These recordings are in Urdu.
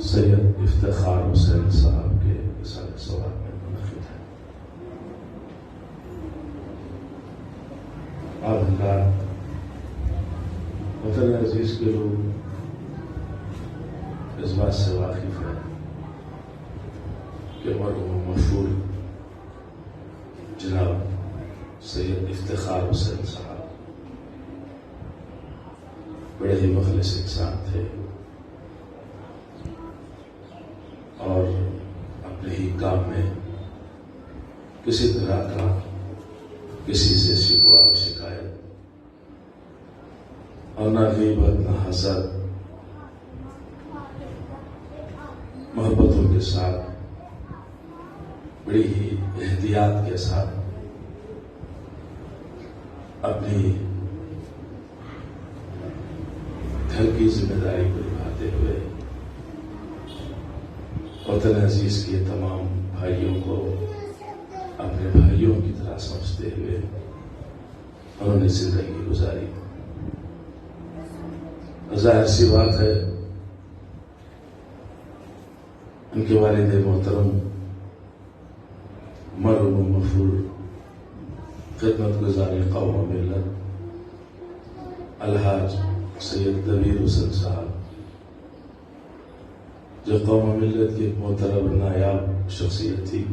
سید افتخار حسین صاحب کے رسالہ ثواب میں منعقد ہے۔ آپ اللہ وطن عزیز کے لوگ اس بات سے واقف ہیں کہ مرحوم مشہور جناب سید افتخار حسین صاحب بڑے ہی مخلص انسان تھے اور اپنے ہی کام میں کسی طرح کا کسی سے شکوہ و شکایت اور نہ غیبت نہ حسد، محبتوں کے ساتھ بڑی ہی احتیاط کے ساتھ اپنی گھر کی ذمہ داری کو نبھاتے ہوئے وطن عزیز کے تمام بھائیوں کو اپنے بھائیوں کی طرح سمجھتے ہوئے انہوں نے زندگی گزاری۔ ظاہر سی بات ہے ان کے والد محترم مرحوم مغفور خدمت گزار قوم و ملت الحاج سید دبیر حسین صاحب، جو قوم و ملت کی ایک محترم نایاب شخصیت تھی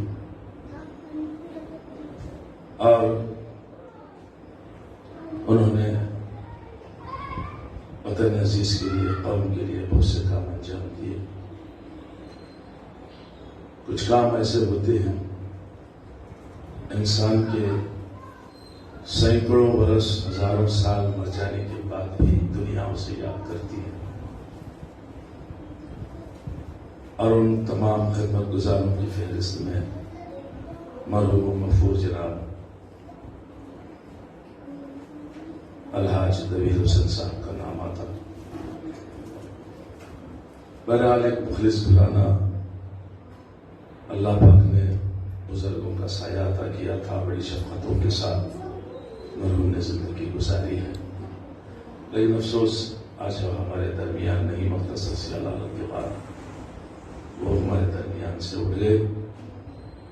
اور انہوں نے وطن عزیز کے لیے، قوم کے لیے بہت سے کام انجام دیے۔ کچھ کام ایسے ہوتے ہیں انسان کے سینکڑوں برس، ہزاروں سال مر جانے کے بعد بھی دنیا اسے یاد کرتی ہے، اور ان تمام خدمت گزاروں کی فہرست میں مرحوم مغفور جناب الحاج دبیر حسین صاحب کا نام آتا۔ بہرحال ایک مخلص گھرانہ اللہ پاک نے بزرگوں کا سایہ عطا کیا تھا، بڑی شفقتوں کے ساتھ مرحوم نے زندگی گزاری ہے، لیکن افسوس آج وہ ہمارے درمیان نہیں، مختصر سی علامت کے بعد وہ ہمارے درمیان سے اٹھ گئے۔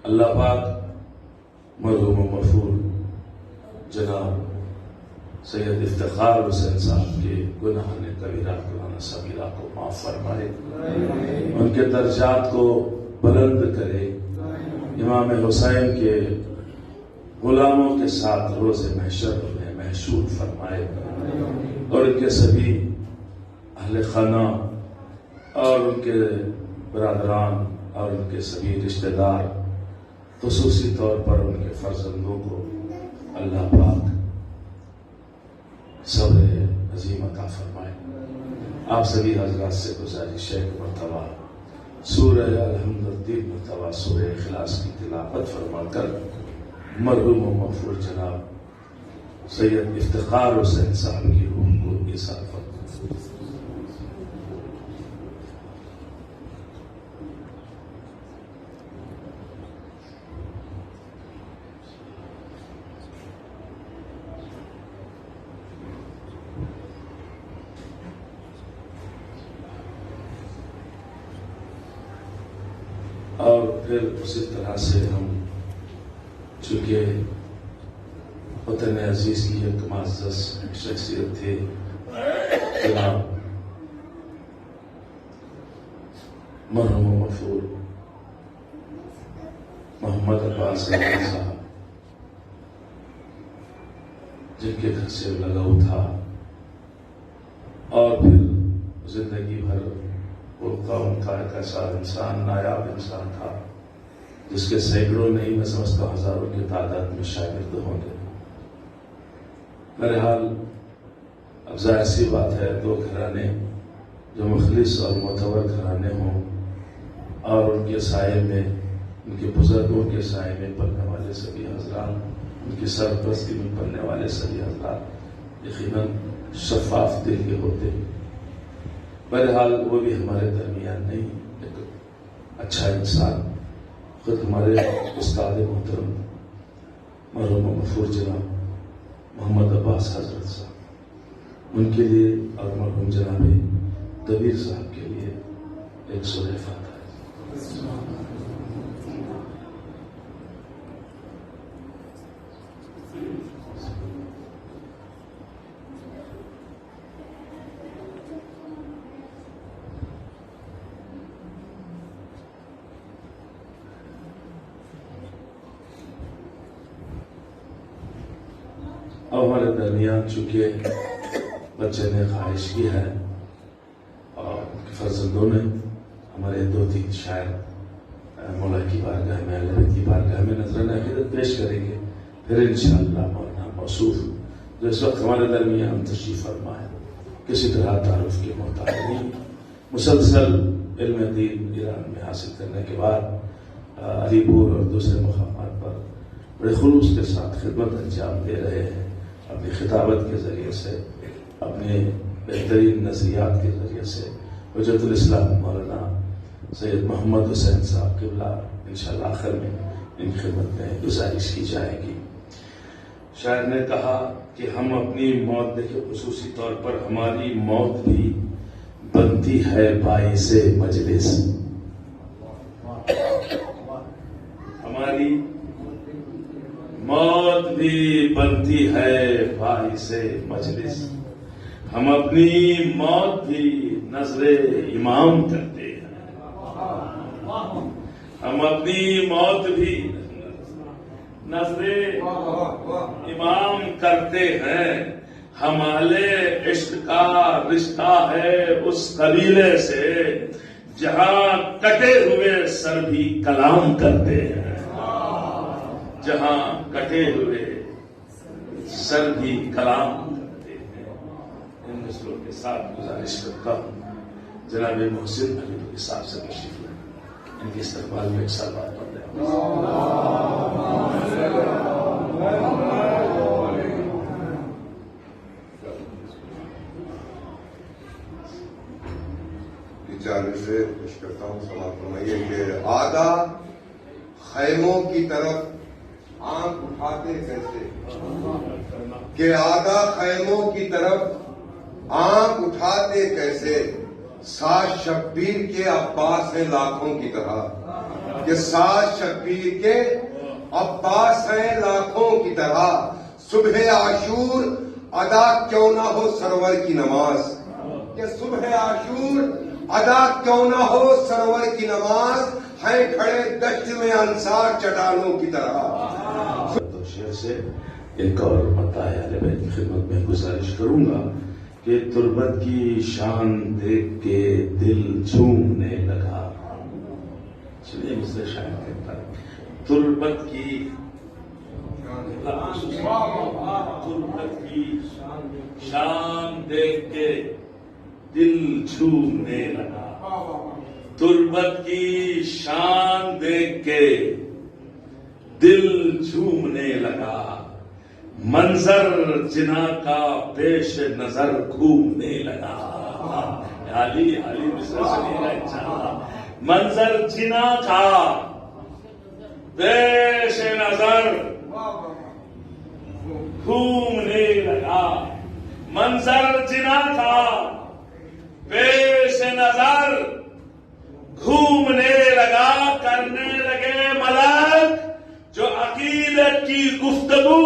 اللہ پاک مرحوم مغفور جناب سید افتخار حسین صاحب کے گناہ کبیرہ گناہ صغیرہ کو معاف فرمائے، ان کے درجات کو بلند کرے، امام حسین کے غلاموں کے ساتھ روز محشر میں محشور فرمائے، اور ان کے سبھی اہل خانہ اور ان کے برادران اور ان کے سبھی رشتہ دار، خصوصی طور پر ان کے فرزندوں کو اللہ پاک صبر عظیم عطا فرمائے۔ آپ سبھی حضرات سے گزارش ہے کہ مرتبہ سورہ الحمد 3 مرتبہ سورہ اخلاص کی تلاوت فرما کر مرحوم و مغفور جناب سید افتخار حسین صاحب کی روح کو ایثار فرمائے۔ اور پھر اسی طرح سے ہم چونکہ وطن عزیز کی ایک معزز شخصیت تھے جناب مرحوم مغفور محمد عباس صاحب، جن کے گھر سے لگاؤ تھا اور پھر زندگی بھر وہ قوم کا ایک ایسا انسان، نایاب انسان تھا جس کے سینکڑوں نہیں، میں سمجھتا ہوں ہزاروں کی تعداد میں شاگرد ہوں گے۔ بہرحال اب ظاہر سی بات ہے دو گھرانے جو مخلص اور معتبر گھرانے ہوں اور ان کے سائے میں، ان کے بزرگوں کے سائے میں پلنے والے سبھی حضرات، ان کی سرپرستی میں پلنے والے سبھی حضرات یقیناً شفاف دل کے ہوتے ہیں۔ بہرحال وہ بھی ہمارے درمیان نہیں، ایک اچھا انسان، خود ہمارے استاد محترم مرحوم مغفور جناب محمد عباس حضرت صاحب، ان کے لیے اور مرحوم جناب دبیر صاحب کے لیے ایک سورہ فاتحہ. اب ہمارے درمیان چونکہ بچے نے خواہش کی ہے اور فرزندوں نے ہمارے 2-3 شاعر مولا کی بارگاہ میں اللہ کی بارگاہ میں نذرانہ عقیدت پیش کریں گے. پھر انشاءاللہ مولانا موصوف جو اس وقت ہمارے درمیان تشریف فرما ہے کسی طرح تعارف کے محتاج نہیں, مسلسل علم دین ایران میں حاصل کرنے کے بعد علی پور اور دوسرے مقامات پر بڑے خلوص کے ساتھ خدمت انجام دے رہے ہیں. اپنی خطابت کے ذریعے سے, اپنے بہترین نظریات کے ذریعے سے حجت الاسلام مولانا سید محمد حسین صاحب قبلہ انشاءاللہ آخر میں ان خدمت میں گزارش کی جائے گی. شاعر نے کہا کہ ہم اپنی موت دیکھے, خصوصی طور پر ہماری موت بھی بنتی ہے باعث مجلس. ہماری موت بھی بنتی ہے باعث مجلس. ہم اپنی موت بھی نظر امام کرتے ہیں. ہم اپنی موت بھی نظر امام کرتے ہیں. ہم اہل عشق کا رشتہ ہے اس قبیلے سے جہاں کٹے ہوئے سر بھی کلام کرتے ہیں. جہاں کٹے ہوئے سر بھی کلام کرتے ہیں. ان مسئلوں کے ساتھ گزارش کرتا ہوں جناب محسن علی صاحب سے تشریف لیں, ان کے استقبال میں ایک سال بات پڑھ رہے چارج سے پیش کرتا ہوں. سماعت فرمائیے کہ آدھا خیموں کی طرف آنکھ اٹھاتے کیسے, کہ آدھا خیموں کی طرف آنکھ اٹھاتے کیسے, ساز شبیر کے عباس ہیں لاکھوں کی طرح, کہ ساز شبیر کے عباس ہیں لاکھوں کی طرح. صبح عاشور ادا کیوں نہ ہو سرور کی نماز, کہ صبح عاشور ادا کیوں نہ ہو سرور کی نماز, ہیں کھڑے دشت میں انصار چٹانوں کی طرح. شعر سے ایک اور مطلع اہل بیت کی خدمت میں گزارش کروں گا کہ تربت کی شان دیکھ کے دل جھومنے لگا. چلیے مجھ سے شاعر کہتا ہے تربت کی شان دیکھ کے دل جھومنے لگا. تربت کی شان دیکھ کے دل جھومنے لگا. منظر جنا کا پیش نظر گھومنے لگا. علی مصر سنیے گا انشاءاللہ. منظر جنا کا پیش نظر گھومنے لگا. منظر جنا کا پیش نظر گھومنے لگا. کرنے لگے ملک جو عقیدت کی گفتگو,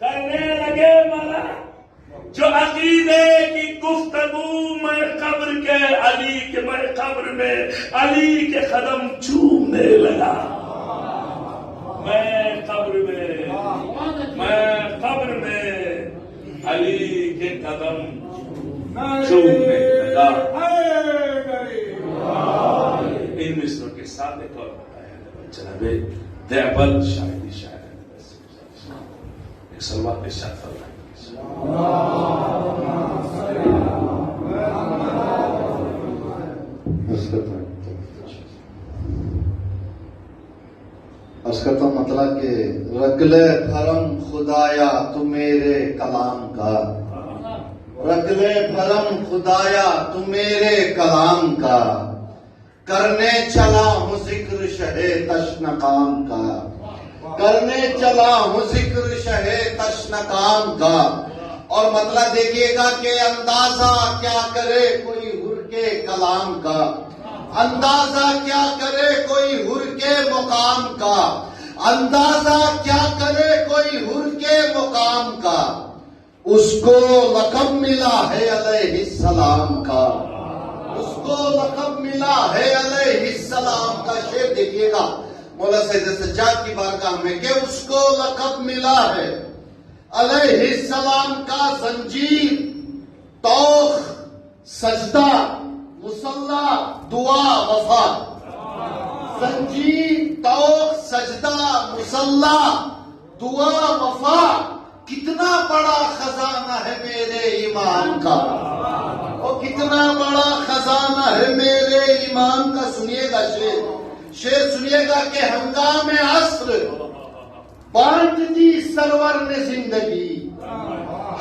کرنے لگے ملک جو عقیدے کی گفتگو. میں قبر کے علی کے میں قبر میں علی کے قدم چومنے لگا. میں قبر میں علی کے قدم چومنے لگا. ان مصروں کے ساتھ ایک اور بتایا جناب دیبل شاعری شاعر ایک سلوات کے ساتھ فرمائیں. اس کا تو مطلب کہ رکھ لے بھرم خدایا تو میرے کلام کا, رکھ لے بھرم خدایا تو میرے کلام کا. کرنے چلا ہوں ذکر شہ تشنقام کا, کرنے چلا ہوں ذکر شہ تشنقام کا. اور مطلب دیکھیے گا کہ اندازہ کیا کرے کوئی ہر کے کلام کا. اندازہ کیا کرے کوئی حر کے مقام کا، اندازہ کیا کرے کوئی حر کے مقام کا، اس کو لقب ملا ہے علیہ السلام کا، اس کو لقب ملا ہے علیہ السلام کا۔ شعر دیکھیے گا مولا سید سجاد کی بارگاہ میں کہ اس کو لقب ملا ہے علیہ السلام کا، زنجیر، توخ، سجدہ، مصلہ، دعا، وفا۔ زنجیر، توخ، سجدہ، مصلہ، دعا، وفا، کتنا بڑا خزانہ ہے میرے ایمان کا، اور کتنا بڑا خزانہ ہے میرے ایمان کا۔ سنیے گا شعر سنیے گا کہ ہنگام عصر بانٹ دی سرور نے زندگی،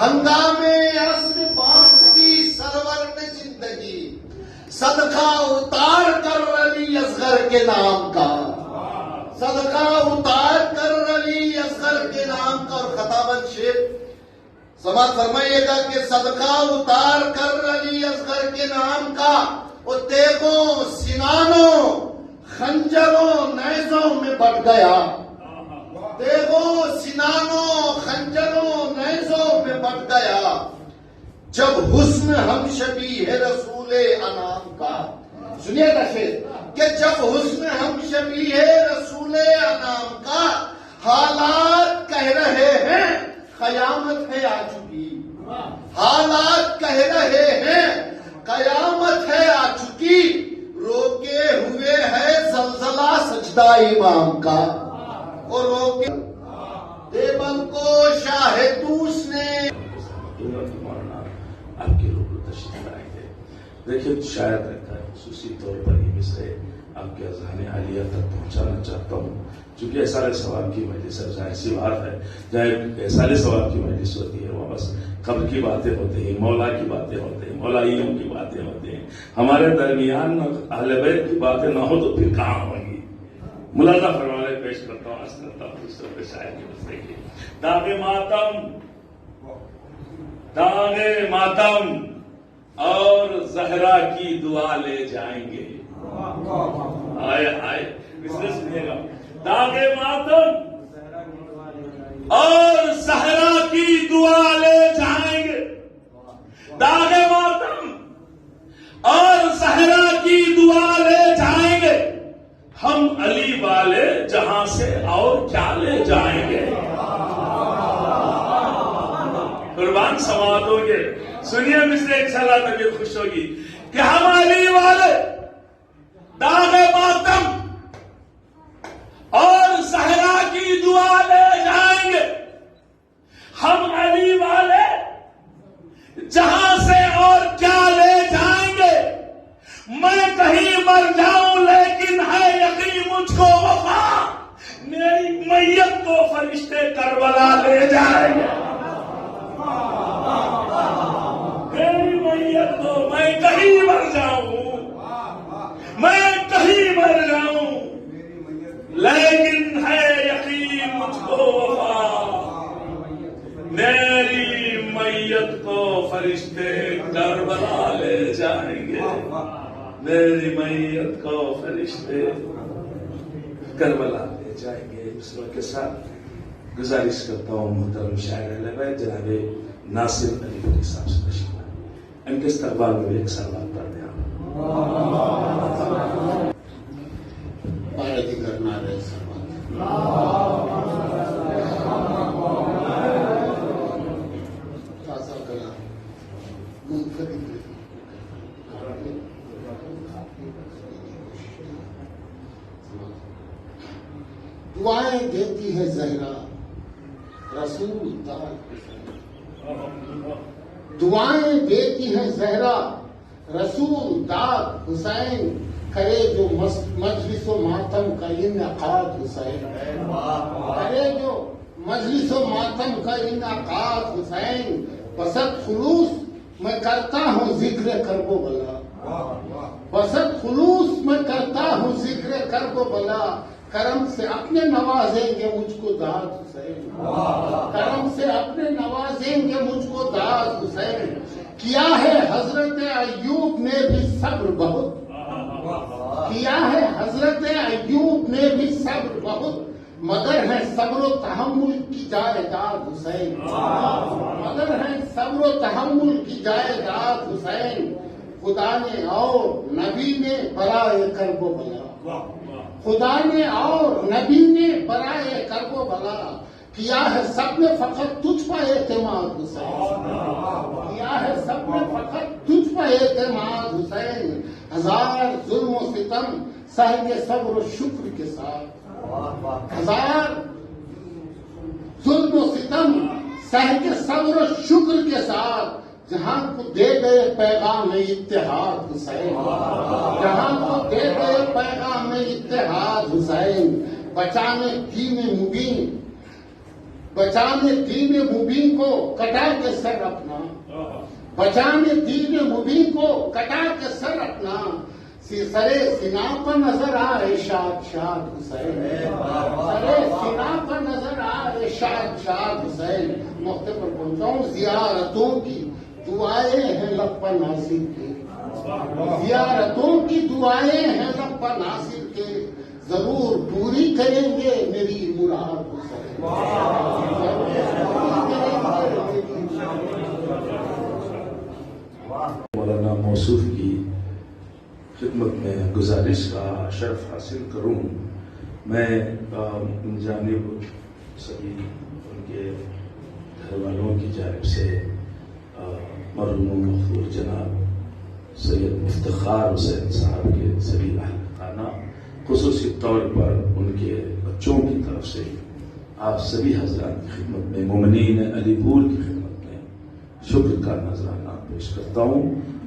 ہنگام عصر بانٹ دی سرور نے زندگی، صدقہ اتار کر علی اصغر کے نام کا، صدقہ اتار کر علی اصغر کے نام کا۔ اور خطابت شعر سماعت فرمائیے گا کہ صدقہ اتار کر علی اصغر کے نام کا، وہ تیغوں، سنانوں، خنجروں، نیزوں میں بٹ گیا، تیغوں، سنانوں، خنجروں، نیزوں میں بٹ گیا، جب حسن ہم شبیہ رسول انام کا۔ سنیے گا شعر کہ جب حسن ہم شبیہ رسول انام کا، حالات کہہ رہے ہیں قیامت ہے آ چکی، حالات کہہ رہے ہیں قیامت ہے آ چکی، روکے ہوئے ہے زلزلہ سجدہ امام کا، اور روکے دیوبند کو شاہ توس نے۔ آپ کے روبرو تشریف لائیں گے۔ دیکھیے شاید رہتا ہے خصوصی طور پر یہ مصرے آپ کے اذہان عالیہ تک پہنچانا چاہتا ہوں، چونکہ احسان ثواب کی مجلس ہے، ظاہر سی بات ہے جہاں احسان ثواب کی مجلس ہوتی ہے وہاں بس قبر کی باتیں ہوتی ہیں، مولا کی باتیں ہوتی ہیں، مولائیوں کی باتیں ہوتی ہیں، ہمارے درمیان اہل بیت کی باتیں نہ ہو تو پھر کہاں ہوں گی۔ ملاحظہ فرمانے پیش کرتا ہوں، عرض کرتا ہوں دوسروں کے شاعر کی مسئلے کی داغ ماتم، داغ ماتم اور زہرا کی دعا لے جائیں گے۔ آئے آئے مسئلے سنیے گا، داغ ماتم اور زہرا کی دعا لے جائیں گے، داغ ماتم اور زہرا کی دعا لے جائیں گے، ہم علی والے جہاں سے اور کیا لے جائیں گے۔ قربان سماعت ہوگے، سنیے مجھے انشاءاللہ طبیعت خوش ہوگی کہ ہم علی والے داغ ماتم اور زہرا کی دعا لے جائیں گے، ہم علی والے جہاں سے اور کیا لے جائیں گے، میں کہیں مر جاؤں لیکن ہے یقین مجھ کو وفا، میری میت کو فرشتے کربلا لے جائیں گے، میری میت کو، میں کہیں مر جاؤں، میں کہیں مر جاؤں لیکن ہے یقین مجھ کو وفا، میری میت کو فرشتے کربلا لے جائیں گے، میری میت کو فرشتے کربلا لے جائیں گے۔ اس وقت کے ساتھ گزارش کرتا ہوں محترم شاعر اہل بیت جناب ناصر علی بری صاحب سے تشریف لائیں، ان کے استقبال میں بھی ایک سوال پڑھ دیں۔ پارتی کرنا رہے دعائیں دیتی ہے زہرا رسول دعائیں دیتی ہے زہرا رسول داد حسین، کرے جو مجلس و ماتم کا انعقاد حسین، کرے جو مجلس و ماتم کا انعقاد حسین، بسط خلوص میں کرتا ہوں ذکر کرب و بلا، بسط خلوص میں کرتا ہوں ذکر کرب و بلا، کرم سے اپنے نوازیں گے مجھ کو داد حسین، کرم سے اپنے نوازیں گے مجھ کو داد حسین، کیا ہے حضرت ایوب نے بھی صبر بہت، کیا ہے حضرت ایوب نے بھی صبر بہت، مگر ہے صبر و تحمل کی جائیداد حسین، مگر ہے صبر و تحمل کی جائیداد حسین، خدا نے اور نبی نے برائے کرب و بلا، خدا نے اور نبی نے برائے کرب و بلا، کیا ہے سب نے فقط تجھ پر اعتماد حسین، کیا ہے سب نے فقط تجھ پر اعتماد حسین، ہزار ظلم و ستم سہ کے صبر و شکر کے ساتھ، ہزار ظلم و ستم سہ کے صبر و شکر کے ساتھ، جہاں کو دے گئے پیغام اتحاد حسین، جہاں کو دے گئے پیغام اتحاد حسین، بچانے دین مبین، بچانے دین مبین کو کٹا کے سر اپنا، بچانے دین مبین کو کٹا کے سر اپنا، سرے سنا پر نظر آئے شاد شاد حسین، سرے سنا پر نظر آئے شاد شاد حسین، موقع پر پہنچاؤں، زیارتوں کی دعائیں ہیں لب پر ناصر کے، زیارتوں کی دعائیں ہیں لب پر ناصر کے، ضرور پوری کریں گے میری مراد حسین، مولانا موصوف کی خدمت میں گزارش کا شرف حاصل کروں۔ میں ان جانب سبھی ان کے گھر والوں کی جانب سے مرحوم مغفور جناب سید مفتخار حسین صاحب کے سبھی اہل خانہ، خصوصی طور پر ان کے بچوں کی طرف سے آپ سبھی حضرات کی خدمت میں، مومنین علی پور کی خدمت میں شکر کا نذرانہ پیش کرتا ہوں۔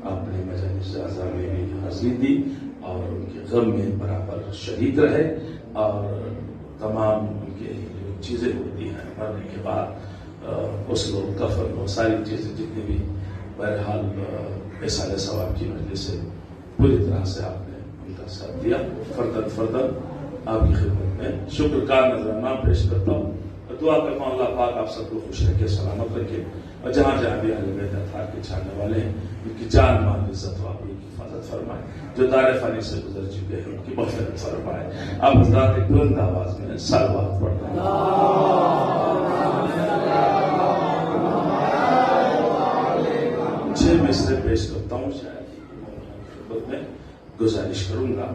آپ نے مجالس اعضاء میں بھی حاضری دی اور ان کے غم میں برابر شریک رہے، اور تمام ان کے جو چیزیں ہوتی ہیں مرنے کے بعد، غسل و کفن اور ساری چیزیں جتنی بھی، بہرحال احسان ثواب کی مجلس سے پوری طرح سے آپ نے ان کا ساتھ دیا۔ فردن فردن آپ کی خدمت میں شکر کا نذرانہ پیش کرتا ہوں، اور دعا کرتا ہوں اللہ پاک آپ سب کو خوش رکھے، سلامت رکھے، اور جہاں جہاں بھی اہل بیت اطہار کے چاہنے والے ہیں ان کی جان مال عزت و آبرو کی حفاظت فرمائے، جو دار فانی سے گزر چکے ہیں ان کی مغفرت فرمائے۔ آپ حضرات ایک بلند آواز میں صلوات پڑھنا۔ چھ مصرے پیش کرتا ہوں، شاید خدمت میں گزارش کروں گا۔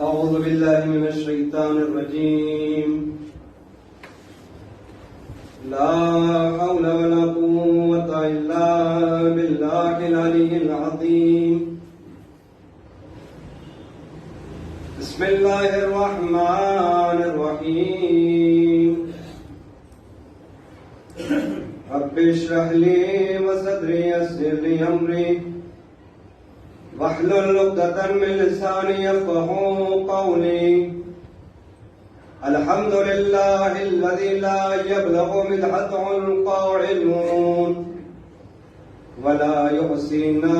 أعوذ بالله من الشيطان الرجيم، لا حول ولا قوة إلا بالله العلي العظيم، بسم الله الرحمن الرحيم، رب اشرح لي وصدري يسر لي أمري واحلل عقدة من لساني يفقهوا قولي، الحمد لله الذي لا يبلغ مدحته القاعدون ولا يحصينا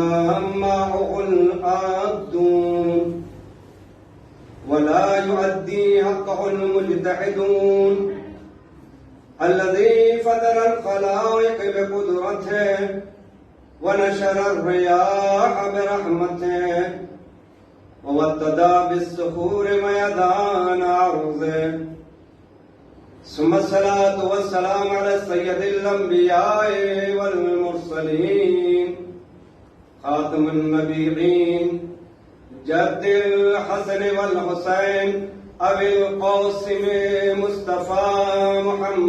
معه العابدون ولا يؤدي حقه المجتهدون، الذي فطر الخلائق بقدرته ونشر الرياح برحمته وابتدى بالصخور ميدان عرضه، ثم الصلاة والسلام على سيد الأنبياء والمرسلين خاتم النبيين جد الحسن والحسين أبي القاسم مصطفى محمد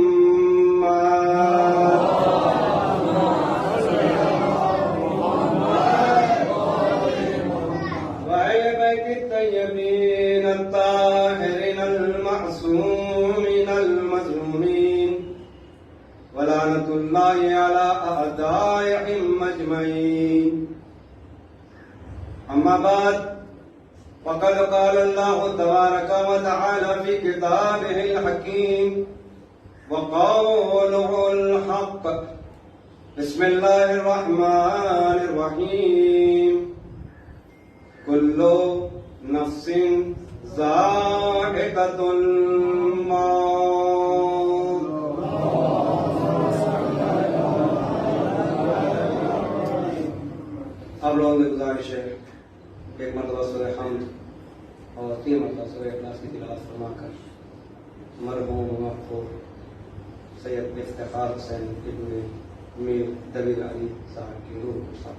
الطيبين الطاهرين المعصومين المظلومين، ولعنة الله على أعدائهم أجمعين، أما بعد وقد قال الله تبارك وتعالى في كتابه الحكيم وقوله الحق. بسم الله الرحمن الرحيم. كل نفس ذائقة الموت. اب لوگوں میں گزارش ہے ایک مرتبہ سورہ حمد اور 3 مرتبہ سورہ اخلاص کی تلاوت فرما کر مرحوم محفوظ سید افتخار حسین ابن میر دبیر علی صاحب کی روح کو صاحب.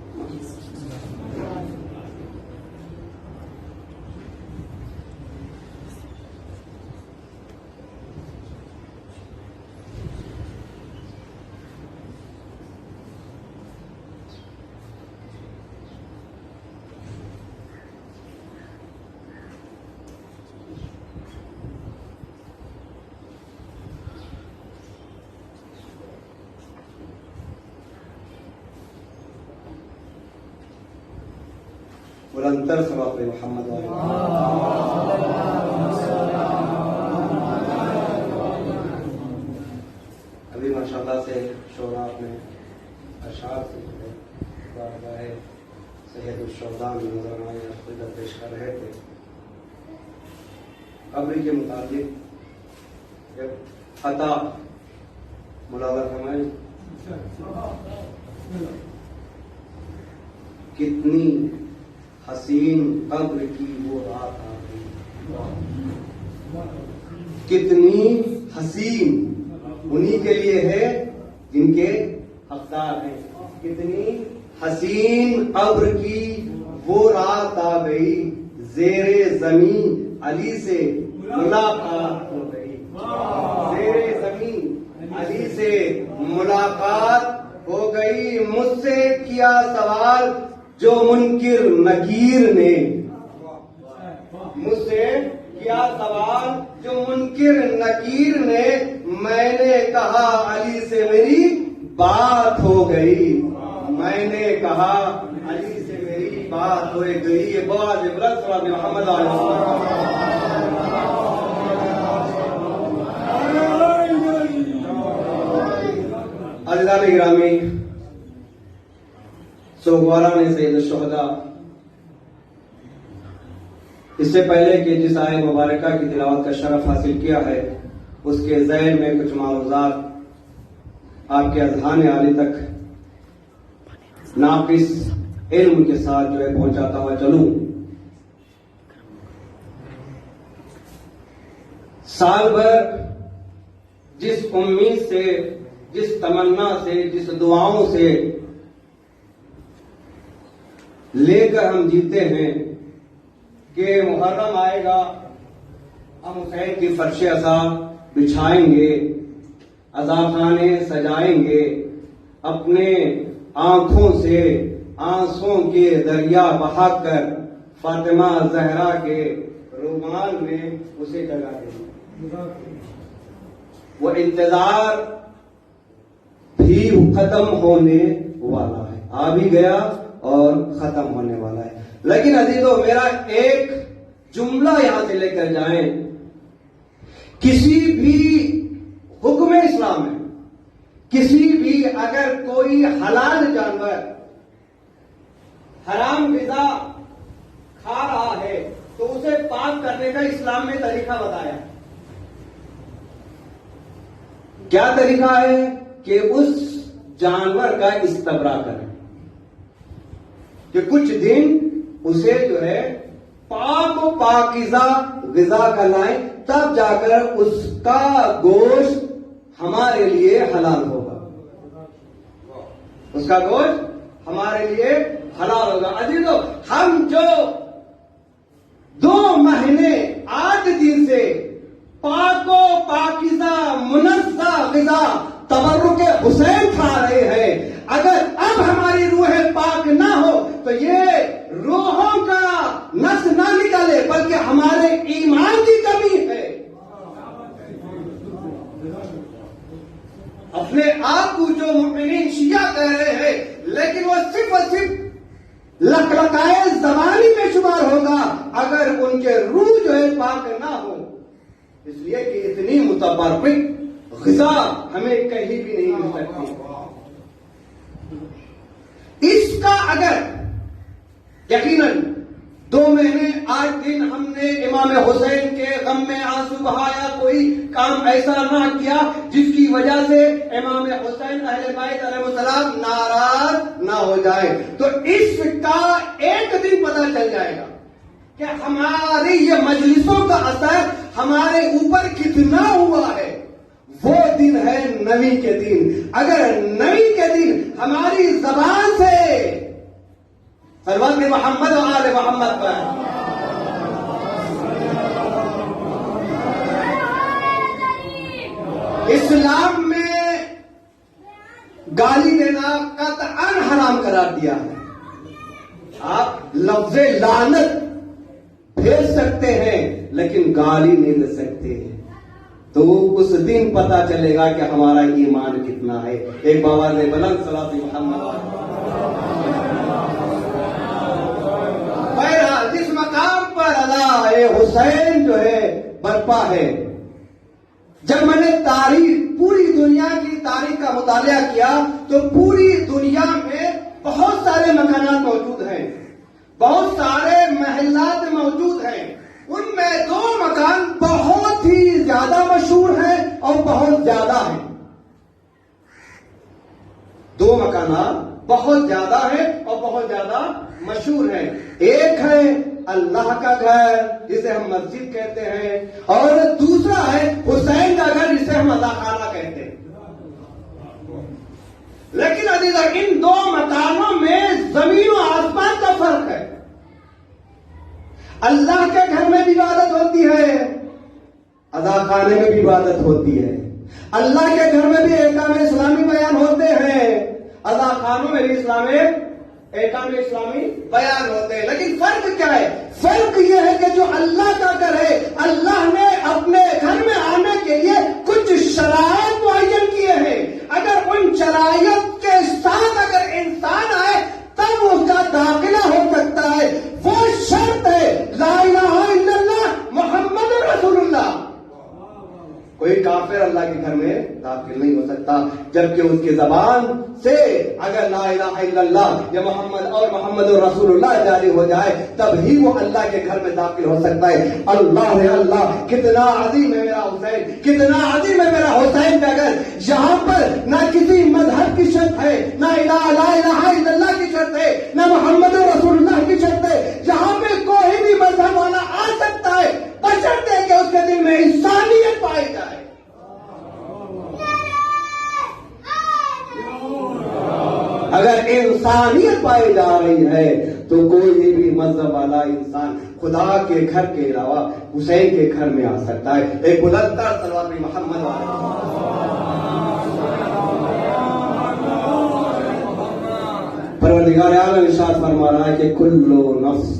بلندتر ثواب محمد والے. ابھی ماشاءاللہ سے شعراء میں اشعار سے بارگاہ سید الشہداء میں نظر آئے عقیدت پیش کر رہے تھے. قبری کے متعلق جب عطا ملاور فرمائے کتنی حسین قبر کی وہ رات آ گئی. کتنی حسین انہی کے لیے ہے جن کے حقدار ہیں. کتنی حسین قبر کی وہ رات آ گئی. زیر زمین علی سے ملاقات ہو گئی. زیر زمین علی سے ملاقات ہو گئی. مجھ سے کیا سوال جو منکر نکیر نے. مجھ سے کیا سوال جو منکر نکیر نے. میں نے کہا علی سے میری بات ہو گئی. میں نے کہا علی سے میری بات ہو گئی. یہ بات عبرت صلی محمد علیہ وسلم. عزیزان گرامی، سوگوارا نے سید الشہداء اس سے پہلے کہ جس آیت مبارکہ کی تلاوت کا شرف حاصل کیا ہے اس کے ذیل میں کچھ معروضات آپ کے اذہان عالی تک ناقص علم کے ساتھ جو ہے پہنچاتا ہوا چلوں. سال بھر جس امید سے، جس تمنا سے، جس دعاؤں سے لے کر ہم جیتے ہیں کہ محرم آئے گا، ہم حسین کی فرش عصا بچھائیں گے، عزاخانے سجائیں گے، اپنے آنکھوں سے آنسوں کے دریا بہا کر فاطمہ زہرا کے رومان میں اسے جگا دیں گے. وہ انتظار بھی ختم ہونے والا ہے. آ بھی گیا اور ختم ہونے والا ہے. لیکن عزیزو، میرا ایک جملہ یہاں سے لے کر جائیں. کسی بھی حکم اسلام میں کسی بھی اگر کوئی حلال جانور حرام غذا کھا رہا ہے تو اسے پاک کرنے کا اسلام میں طریقہ بتایا. کیا طریقہ ہے؟ کہ اس جانور کا استبرا کریں، کہ کچھ دن اسے جو ہے پاک و پاکیزہ غذا کا لائیں، تب جا کر اس کا گوشت ہمارے لیے حلال ہوگا. اس کا گوشت ہمارے لیے حلال ہوگا. عزیزو، ہم جو 2 مہینے 8 دن سے پاک و پاکیزہ منزہ غذا تبرک حسین کھا رہے ہیں، اگر اب ہماری روح پاک نہ ہو تو یہ روحوں کا نس نہ نکلے بلکہ ہمارے ایمان کی کمی ہے. اپنے آپ کو جو مؤمنین شیعہ کہہ رہے ہیں، لیکن وہ صرف اور صرف لکلکائے زبانی میں شمار ہوگا اگر ان کے روح جو ہے پاک نہ ہو، اس لیے کہ اتنی متبرک غذا ہمیں کہیں بھی نہیں مل سکتی. اس کا اگر یقیناً 2 مہینے 8 دن ہم نے امام حسین کے غم میں آنسو بہایا، کوئی کام ایسا نہ کیا جس کی وجہ سے امام حسین اہل بیت علیہ السلام ناراض نہ ہو جائے، تو اس کا ایک دن پتہ چل جائے گا کہ ہماری یہ مجلسوں کا اثر ہمارے اوپر کتنا ہوا ہے. وہ دن ہے نویں کے دن. اگر نویں کے دن ہماری زبان سے صلوات محمد و آل محمد پر اسلام میں گالی دینا قطعاً حرام قرار دیا ہے. آپ لفظ لعنت بھیج سکتے ہیں لیکن گالی نہیں دے سکتے ہیں. تو اس دن پتا چلے گا کہ ہمارا ایمان کتنا ہے. ایک بابا نے بلند صلوات محمد. بہرحال جس مقام پر اللہ حسین جو ہے برپا ہے، جب میں نے تاریخ پوری دنیا کی تاریخ کا مطالعہ کیا تو پوری دنیا میں بہت سارے مکانات موجود ہیں، بہت سارے محلات موجود ہیں. ان میں 2 مکان بہت ہی زیادہ مشہور ہیں اور بہت زیادہ ہیں. 2 مکانات بہت زیادہ ہیں اور بہت زیادہ مشہور ہیں. ایک ہے اللہ کا گھر جسے ہم مسجد کہتے ہیں، اور دوسرا ہے حسین کا گھر جسے ہم عزاخانہ کہتے ہیں. لیکن عزیزہ ان 2 مکانوں میں زمین و آسمان کا فرق ہے. اللہ کے گھر میں بھی عبادت ہوتی ہے، عزاخانے میں بھی عبادت ہوتی ہے. اللہ کے گھر میں بھی احکام اسلامی بیان ہوتے ہیں، عزاخانوں میں بھی احکام اسلامی بیان ہوتے ہیں. لیکن فرق کیا ہے؟ فرق یہ ہے کہ جو اللہ کا گھر ہے، اللہ نے اپنے گھر میں آنے کے لیے کچھ شرائط معین کیے ہیں. اگر ان شرائط کے ساتھ اگر انسان آئے تب اس کا داخلہ ہو سکتا ہے. وہ شرط ہے لا الہ الا اللہ محمد رسول اللہ. کوئی کافر اللہ کے گھر میں داخل نہیں ہو سکتا جبکہ اس کی زبان سے اگر لا الہ الا اللہ یا محمد رسول اللہ جاری ہو جائے تب ہی وہ اللہ کے گھر میں داخل ہو سکتا ہے. اللہ ہے اللہ، کتنا عظیم ہے میرا حسین، کتنا عظیم ہے میرا حسین کا گھر. یہاں پر نہ کسی مذہب کی شرط ہے، نہ لا الہ الا اللہ کی شرط ہے، نہ محمد رسول اللہ کی شرط ہے. یہاں پہ کوئی بھی مذہب والا آ سکتا ہے بشرطے کہ اس کے دل میں انسانیت پائی جائے. اگر انسانیت پائی جا رہی ہے تو کوئی بھی مذہب والا انسان خدا کے گھر کے علاوہ حسین کے گھر میں آ سکتا ہے. ایک بلند تر صلوات محمد پروردگار عالم ارشاد فرما رہا ہے کہ کلو نفس